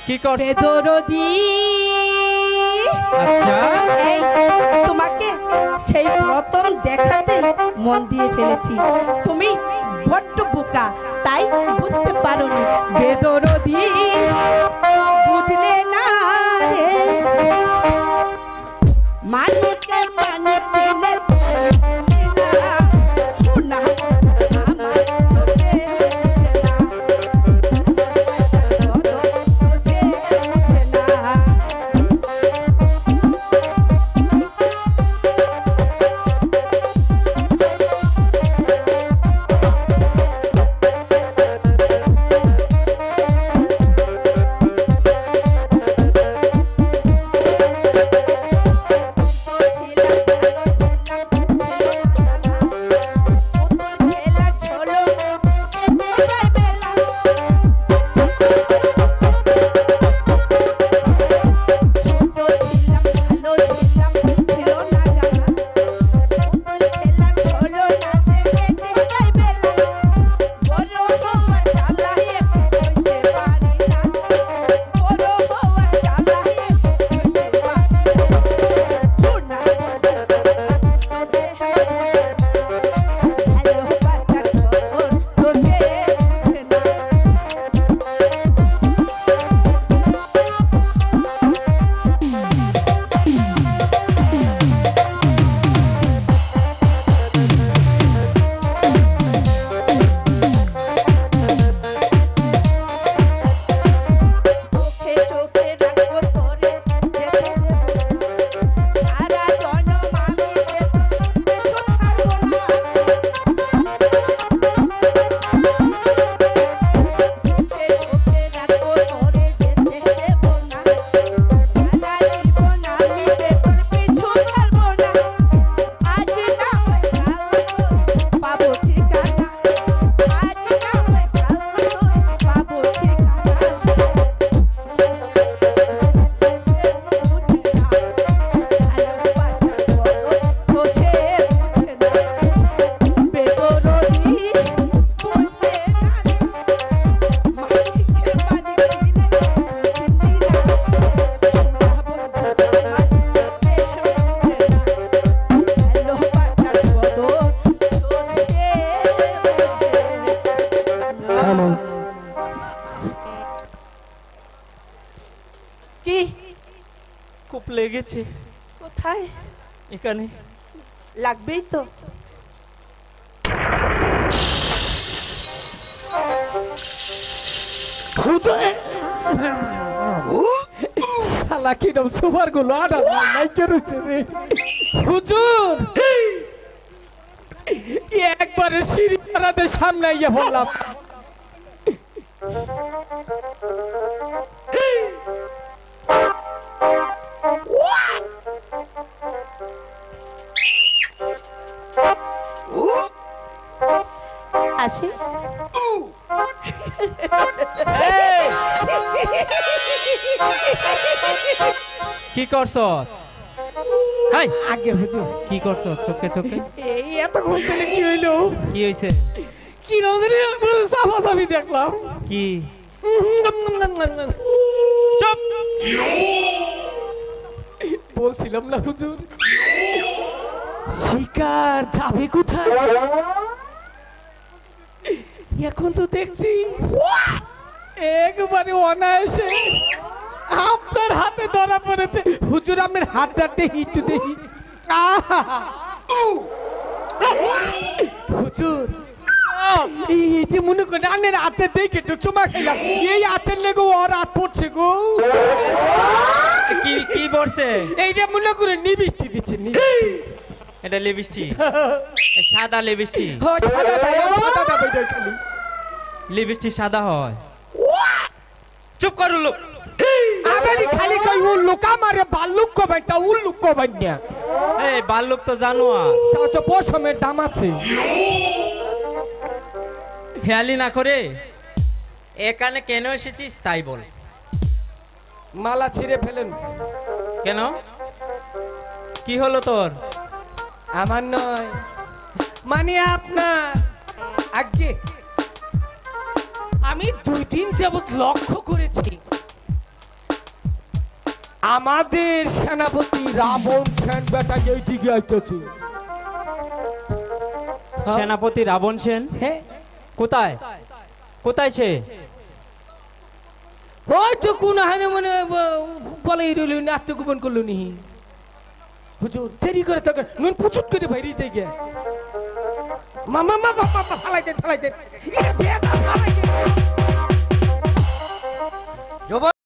কি করে দরদি? আচ্ছা তোমাকে সেই প্রথম দেখাতে মন দিয়ে ফেলেছি, তুমি বড্ড বোকা, তাই বুঝতে পারোনি। বেদরদি বুঝলে না রে, মানুষকে মানুষ চিনে না, শোনা আমার তোকে লেগেছে। কোথায়? এখানে লাগবেই তো। শালা কিরম সুপার গুলো আডা নাই করেছে রে হুজুর। একবারে সিঁড়ি পাড়াতে সামনে গিয়ে বললাম আসি। কি করছ? হাই আগে হুজুর কি করছ? চোখে চোখে এই এত ঘুরতে কি হইলো? কি হইছে? কি নজরে সাফা সাফি দেখলাম। কি? চুপ! বলছিলাম না হুজুর, শিকার যাবে কোথায়? এখন তো দেখছি একবারে অনায়াসে আপনার হাতে ধরা পড়েছে। হুজুর আপনার হাত ধরতে একটু দেখি। হুজুর এই যে মনে করে রানের হাতে দেখে একটু চুমা খেলাম, এই হাতের লেগে ওর হাত পড়ছে গো। কি কি পড়ছে? এই যে মনে করে নিবিষ্টি দিচ্ছে। এটা লিপস্টিক? সাদা লিপস্টিক? লিপস্টিক সাদা হয়? চুপ করো লোক। আবারই খালি কই ও লোকা মারে বালুক কবেটা উল্লুক কবেনা। এই বালুক তো জানোয়ার, তাও তো পশমের দাম আছে। খেয়ালি না করে এখানে কেন এসেছিস তাই বল। মালা ছিঁড়ে ফেলেন। কেন? কি হলো তোর? আমার নয়, মানে আপনার। আগে আমি 2 দিন যাবত লক্ষ্য করেছি আমাদের সেনাপতি রাবণ সেন বেটা এই দিকে আইতেছে। সেনাপতি রাবণ সেন? হ্যাঁ, কোথায় কোথায় সে? হয়তো কোন হানে মনে বলে রইল না, আত্মগোপন করলো নি। হুজুর দেরি করে তো নুন পুচুট করে বাইরে যাই গে। মামা মামা বাবা ফালাইতে ফালাইতে